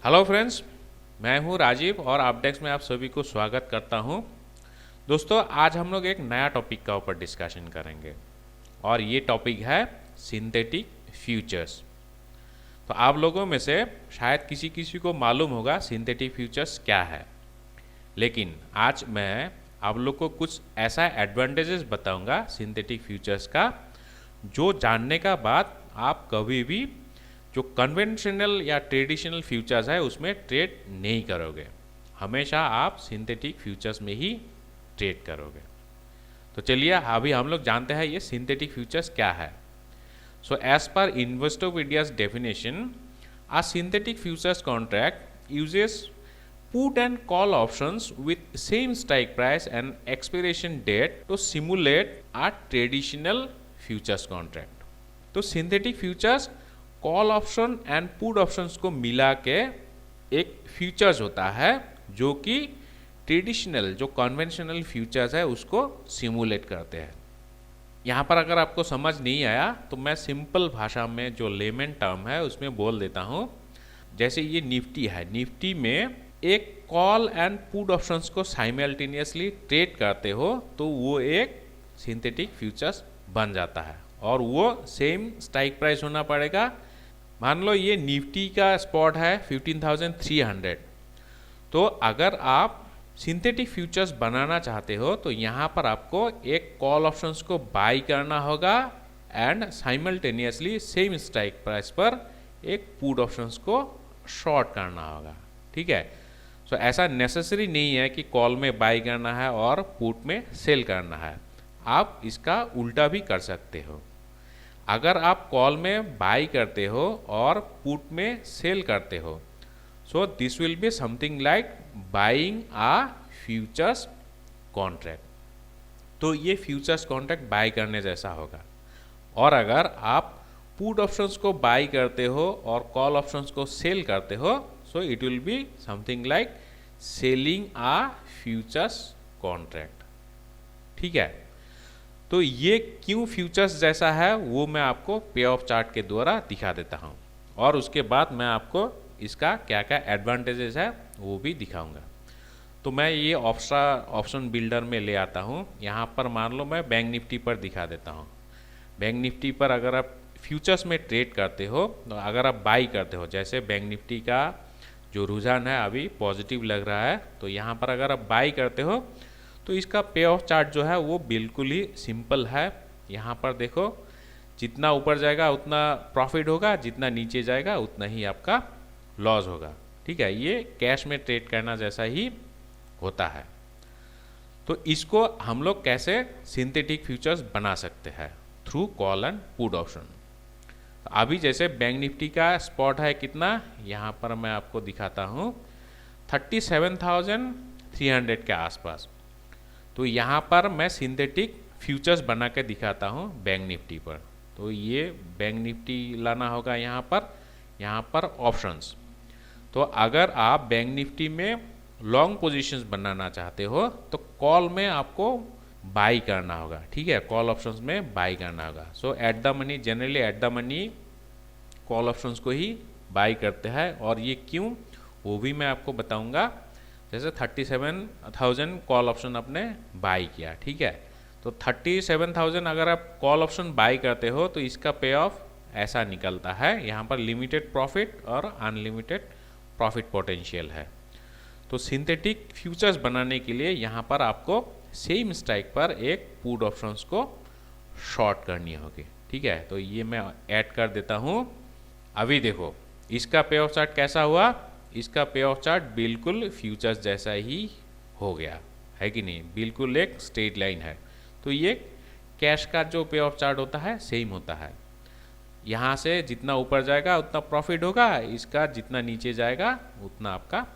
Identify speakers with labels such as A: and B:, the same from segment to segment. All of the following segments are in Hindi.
A: हेलो फ्रेंड्स, मैं हूं राजीव और अपडेक्स में आप सभी को स्वागत करता हूं। दोस्तों, आज हम लोग एक नया टॉपिक का ऊपर डिस्कशन करेंगे और ये टॉपिक है सिंथेटिक फ्यूचर्स। तो आप लोगों में से शायद किसी किसी को मालूम होगा सिंथेटिक फ्यूचर्स क्या है, लेकिन आज मैं आप लोग को कुछ ऐसा एडवांटेजेस बताऊंगा सिंथेटिक फ्यूचर्स का, जो जानने का बाद आप कभी भी जो कन्वेंशनल या ट्रेडिशनल फ्यूचर्स है उसमें ट्रेड नहीं करोगे। हमेशा आप सिंथेटिक फ्यूचर्स में ही ट्रेड करोगे। तो चलिए अभी हम लोग जानते हैं ये सिंथेटिक फ्यूचर्स क्या है। So as per Investopedia's definition, a synthetic futures contract uses put and call options with same strike price and expiration date to simulate a traditional futures contract। तो synthetic futures call option and put options को मिला के एक फ्यूचर्स होता है जो कि ट्रेडिशनल जो कन्वेंशनल फ्यूचर्स है उसको सिमुलेट करते हैं। यहाँ पर अगर आपको समझ नहीं आया तो मैं सिंपल भाषा में जो लेमन टर्म है उसमें बोल देता हूँ। जैसे ये निफ्टी है, निफ्टी में एक कॉल एंड पुट ऑप्शंस को साइमल्टेनियसली ट्रेड करते हो तो वो एक सिंथेटिक फ्यूचर्स बन जाता है और वो सेम स्ट्राइक प्राइस होना पड़ेगा। मान लो ये निफ्टी का स्पॉट है 15,300, तो अगर आप सिंथेटिक फ्यूचर्स बनाना चाहते हो तो यहाँ पर आपको एक कॉल ऑप्शंस को बाई करना होगा and simultaneously same strike price पर एक पुट ऑप्शंस को शॉर्ट करना होगा। ठीक है, सो ऐसा नेसेसरी नहीं है कि कॉल में बाई करना है और पुट में सेल करना है। आप इसका उल्टा भी कर सकते हो। अगर आप कॉल में बाई करते हो और पुट में सेल करते हो, so this will be something like buying a futures contract. तो ये फ्यूचर्स कॉन्ट्रैक्ट बाई करने जैसा होगा। और अगर आप पुट ऑप्शंस को बाई करते हो और कॉल ऑप्शंस को सेल करते हो, so it will be something like selling a futures contract. ठीक है, तो ये क्यों फ्यूचर्स जैसा है वो मैं आपको पे ऑफ चार्ट के द्वारा दिखा देता हूँ और उसके बाद मैं आपको इसका क्या क्या एडवांटेजेस है वो भी दिखाऊंगा। तो मैं ये ऑप्शन बिल्डर में ले आता हूँ। यहाँ पर मान लो मैं बैंक निफ्टी पर दिखा देता हूँ। बैंक निफ्टी पर अगर आप फ्यूचर्स में ट्रेड करते हो तो अगर आप बाई करते हो, जैसे बैंक निफ्टी का जो रुझान है अभी पॉजिटिव लग रहा है, तो यहाँ पर अगर आप बाई करते हो तो इसका पे ऑफ चार्ट जो है वो बिल्कुल ही सिंपल है। यहाँ पर देखो, जितना ऊपर जाएगा उतना प्रॉफिट होगा, जितना नीचे जाएगा उतना ही आपका लॉस होगा। ठीक है, ये कैश में ट्रेड करना जैसा ही होता है। तो इसको हम लोग कैसे सिंथेटिक फ्यूचर्स बना सकते हैं? Through call and put option. अभी जैसे बैंक निफ्टी का स्पॉट है कितना, यहाँ पर मैं आपको दिखाता हूँ 37,300 के आसपास। तो यहाँ पर मैं सिंथेटिक फ्यूचर्स बना के दिखाता हूँ बैंक निफ्टी पर। तो ये बैंक निफ्टी लाना होगा यहाँ पर ऑप्शंस। तो अगर आप बैंक निफ्टी में लॉन्ग पोजीशंस बनाना चाहते हो तो कॉल में आपको बाई करना होगा। ठीक है, कॉल ऑप्शंस में बाई करना होगा। So at the money, generally at the money call options को ही बाई करते हैं और ये क्यों वो भी मैं आपको बताऊंगा। जैसे 37,000 कॉल ऑप्शन आपने बाई किया, ठीक है, तो 37,000 अगर आप कॉल ऑप्शन बाई करते हो तो इसका पे ऑफ ऐसा निकलता है। यहाँ पर लिमिटेड प्रॉफिट और अनलिमिटेड प्रॉफिट पोटेंशियल है। तो सिंथेटिक फ्यूचर्स बनाने के लिए यहाँ पर आपको सेम स्ट्राइक पर एक पुट ऑप्शंस को शॉर्ट करनी होगी। ठीक है, तो ये मैं ऐड कर देता हूँ। अभी देखो इसका पे ऑफ चार्ट कैसा हुआ। इसका पे ऑफ चार्ट बिल्कुल फ्यूचर्स जैसा ही हो गया है कि नहीं, बिल्कुल एक स्ट्रेट लाइन है। तो ये कैश का जो पे ऑफ चार्ट होता है सेम होता है। यहाँ से जितना ऊपर जाएगा उतना प्रॉफिट होगा, इसका जितना नीचे जाएगा उतना आपका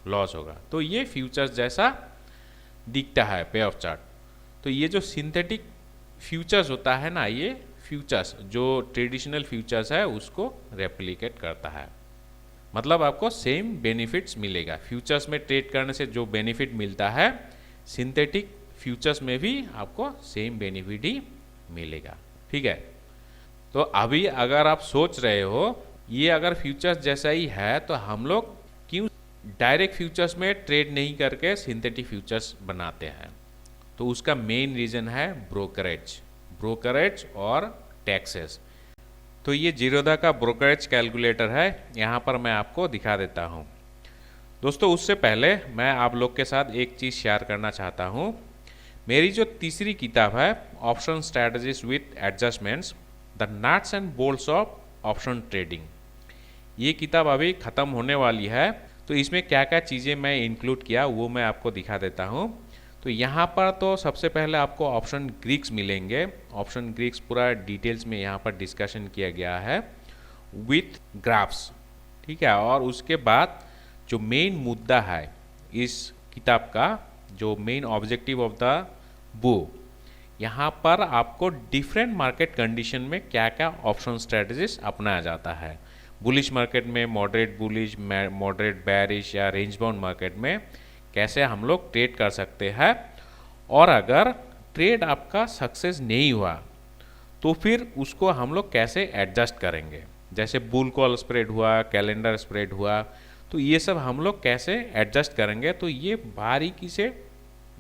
A: लॉस होगा। तो ये फ्यूचर्स जैसा दिखता है पे ऑफ चार्ट। तो ये जो सिंथेटिक फ्यूचर्स होता है ना, ये फ्यूचर्स जो ट्रेडिशनल फ्यूचर्स है उसको रेप्लिकेट करता है। मतलब आपको सेम बेनिफिट्स मिलेगा। फ्यूचर्स में ट्रेड करने से जो बेनिफिट मिलता है, सिंथेटिक फ्यूचर्स में भी आपको सेम बेनिफिट ही मिलेगा। ठीक है, तो अभी अगर आप सोच रहे हो ये अगर फ्यूचर्स जैसा ही है तो हम लोग डायरेक्ट फ्यूचर्स में ट्रेड नहीं करके सिंथेटिक फ्यूचर्स बनाते हैं, तो उसका मेन रीज़न है ब्रोकरेज और टैक्सेस। तो ये जीरोधा का ब्रोकरेज कैलकुलेटर है, यहाँ पर मैं आपको दिखा देता हूँ। दोस्तों उससे पहले मैं आप लोग के साथ एक चीज़ शेयर करना चाहता हूँ। मेरी जो तीसरी किताब है option strategies with adjustments, the nuts and bolts of option trading, ये किताब अभी ख़त्म होने वाली है। तो इसमें क्या क्या चीज़ें मैं इंक्लूड किया वो मैं आपको दिखा देता हूँ। तो यहाँ पर तो सबसे पहले आपको ऑप्शन ग्रीक्स मिलेंगे। ऑप्शन ग्रीक्स पूरा डिटेल्स में यहाँ पर डिस्कशन किया गया है विथ ग्राफ्स, ठीक है। और उसके बाद जो मेन मुद्दा है इस किताब का, जो main objective of the book, यहाँ पर आपको डिफरेंट मार्केट कंडीशन में क्या क्या ऑप्शन स्ट्रेटजीज अपनाया जाता है। बुलिश मार्केट में मॉडरेट बुलिश, मॉडरेट बेरिश या रेंज बाउंड मार्केट में कैसे हम लोग ट्रेड कर सकते हैं, और अगर ट्रेड आपका सक्सेस नहीं हुआ तो फिर उसको हम लोग कैसे एडजस्ट करेंगे। जैसे बुल कॉल स्प्रेड हुआ, कैलेंडर स्प्रेड हुआ, तो ये सब हम लोग कैसे एडजस्ट करेंगे, तो ये बारीकी से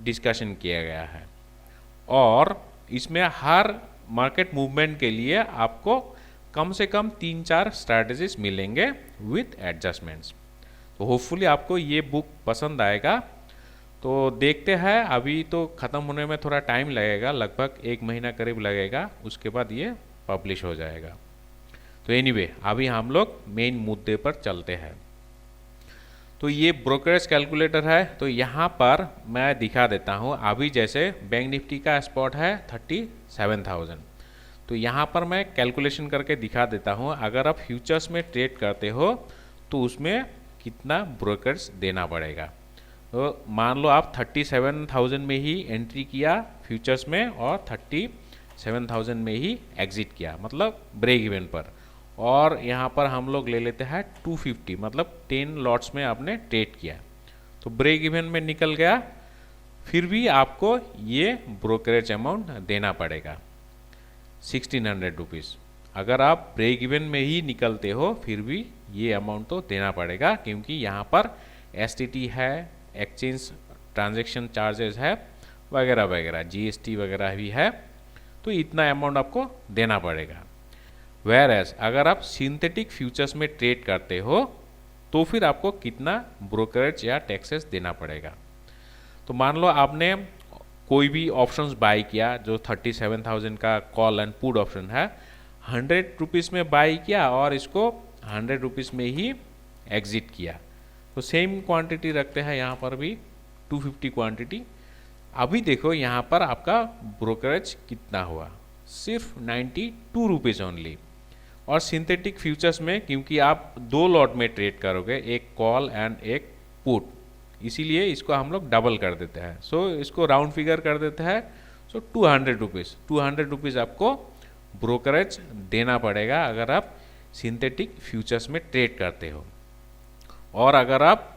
A: डिस्कशन किया गया है। और इसमें हर मार्केट मूवमेंट के लिए आपको कम से कम 3-4 स्ट्रैटेजीज मिलेंगे विथ एडजस्टमेंट्स। तो होपफुली आपको ये बुक पसंद आएगा। तो देखते हैं, अभी तो ख़त्म होने में थोड़ा टाइम लगेगा, लगभग 1 महीना करीब लगेगा, उसके बाद ये पब्लिश हो जाएगा। तो एनीवे अभी हम लोग मेन मुद्दे पर चलते हैं। तो ये ब्रोकरेज कैलकुलेटर है, तो यहाँ पर मैं दिखा देता हूँ। अभी जैसे बैंक निफ्टी का स्पॉट है 37,000, तो यहाँ पर मैं कैलकुलेशन करके दिखा देता हूँ। अगर आप फ्यूचर्स में ट्रेड करते हो तो उसमें कितना ब्रोकरेज देना पड़ेगा। तो मान लो आप 37,000 में ही एंट्री किया फ्यूचर्स में और 37,000 में ही एग्जिट किया, मतलब ब्रेक इवन पर। और यहाँ पर हम लोग ले लेते हैं 250, मतलब 10 लॉट्स में आपने ट्रेड किया, तो ब्रेक इवन में निकल गया, फिर भी आपको ये ब्रोकरेज अमाउंट देना पड़ेगा 1600 रुपीज़। अगर आप ब्रेक इवन में ही निकलते हो फिर भी ये अमाउंट तो देना पड़ेगा, क्योंकि यहाँ पर एसटीटी है, एक्सचेंज ट्रांजैक्शन चार्जेस है, वगैरह वगैरह, जीएसटी वगैरह भी है, तो इतना अमाउंट आपको देना पड़ेगा। वेयर एज अगर आप सिंथेटिक फ्यूचर्स में ट्रेड करते हो तो फिर आपको कितना ब्रोकरेज या टैक्सेस देना पड़ेगा। तो मान लो आपने कोई भी ऑप्शंस बाई किया, जो 37,000 का कॉल एंड पुट ऑप्शन है, 100 रुपीज़ में बाई किया और इसको 100 रुपीज़ में ही एग्जिट किया, तो सेम क्वांटिटी रखते हैं यहाँ पर भी 250 क्वांटिटी। अभी देखो यहाँ पर आपका ब्रोकरेज कितना हुआ, सिर्फ 92 रुपीज़ ओनली। और सिंथेटिक फ्यूचर्स में क्योंकि आप 2 लॉट में ट्रेड करोगे, एक कॉल एंड एक पुट, इसीलिए इसको हम लोग डबल कर देते हैं। सो इसको राउंड फिगर कर देते हैं। सो 200 रुपीज़ आपको ब्रोकरेज देना पड़ेगा अगर आप सिंथेटिक फ्यूचर्स में ट्रेड करते हो। और अगर आप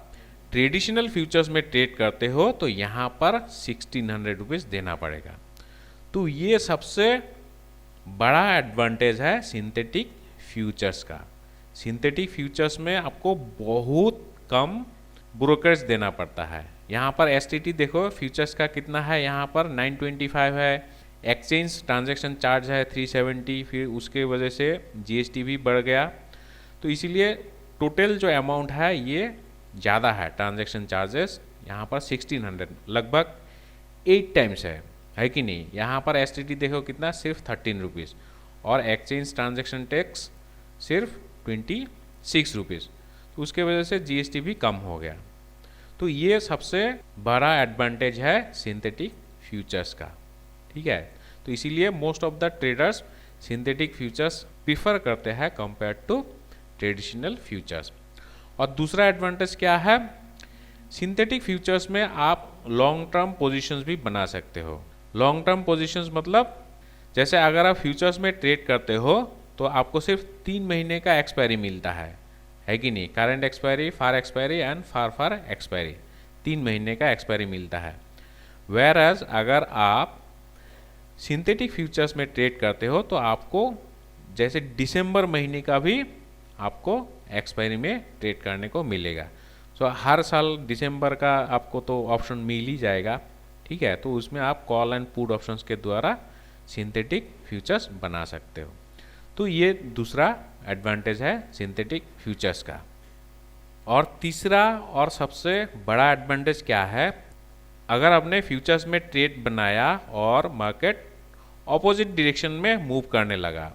A: ट्रेडिशनल फ्यूचर्स में ट्रेड करते हो तो यहाँ पर 1600 रुपीज़ देना पड़ेगा। तो ये सबसे बड़ा एडवांटेज है सिंथेटिक फ्यूचर्स का। सिंथेटिक फ्यूचर्स में आपको बहुत कम ब्रोकरेज देना पड़ता है। यहाँ पर एसटीटी देखो फ्यूचर्स का कितना है, यहाँ पर 925 है, एक्सचेंज ट्रांजैक्शन चार्ज है 370, फिर उसके वजह से जीएसटी भी बढ़ गया, तो इसीलिए टोटल जो अमाउंट है ये ज़्यादा है। ट्रांजैक्शन चार्जेस यहाँ पर 1600, लगभग 8 टाइम्स है कि नहीं। यहाँ पर एसटीटी देखो कितना, सिर्फ 13 रुपीज़, और एक्सचेंज ट्रांजैक्शन टैक्स सिर्फ 26 रुपीज़, तो उसके वजह से जीएसटी भी कम हो गया। तो ये सबसे बड़ा एडवांटेज है सिंथेटिक फ्यूचर्स का, ठीक है। तो इसीलिए most of the traders synthetic futures prefer करते हैं कंपेयर टू ट्रेडिशनल फ्यूचर्स। और दूसरा एडवांटेज क्या है, सिंथेटिक फ्यूचर्स में आप लॉन्ग टर्म पोजीशंस भी बना सकते हो। लॉन्ग टर्म पोजीशंस मतलब जैसे अगर आप फ्यूचर्स में ट्रेड करते हो तो आपको सिर्फ 3 महीने का एक्सपायरी मिलता है कि नहीं। Current expiry, far expiry and far expiry, 3 महीने का एक्सपायरी मिलता है। वेयर एज अगर आप सिंथेटिक फ्यूचर्स में ट्रेड करते हो तो आपको जैसे दिसंबर महीने का भी आपको एक्सपायरी में ट्रेड करने को मिलेगा। तो हर साल दिसंबर का आपको तो ऑप्शन मिल ही जाएगा, ठीक है। तो उसमें आप कॉल एंड पुट ऑप्शंस के द्वारा सिंथेटिक फ्यूचर्स बना सकते हो। तो ये दूसरा एडवांटेज है सिंथेटिक फ्यूचर्स का। और तीसरा और सबसे बड़ा एडवांटेज क्या है, अगर आपने फ्यूचर्स में ट्रेड बनाया और मार्केट ऑपोजिट डायरेक्शन में मूव करने लगा,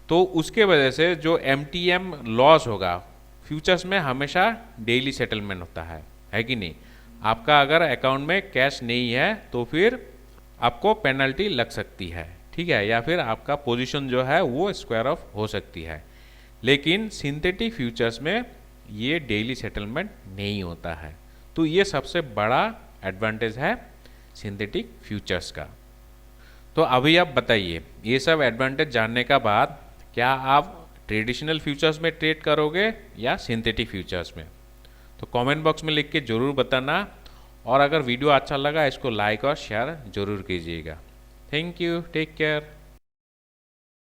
A: तो उसके वजह से जो MTM लॉस होगा, फ्यूचर्स में हमेशा डेली सेटलमेंट होता है कि नहीं। आपका अगर अकाउंट में कैश नहीं है तो फिर आपको पेनल्टी लग सकती है, ठीक है, या फिर आपका पोजीशन जो है वो स्क्वायर ऑफ हो सकती है। लेकिन सिंथेटिक फ्यूचर्स में ये डेली सेटलमेंट नहीं होता है। तो ये सबसे बड़ा एडवांटेज है सिंथेटिक फ्यूचर्स का। तो अभी आप बताइए, ये सब एडवांटेज जानने का बाद क्या आप ट्रेडिशनल फ्यूचर्स में ट्रेड करोगे या सिंथेटिक फ्यूचर्स में? तो कमेंट बॉक्स में लिख के ज़रूर बताना। और अगर वीडियो अच्छा लगा इसको लाइक और शेयर ज़रूर कीजिएगा। Thank you, take care.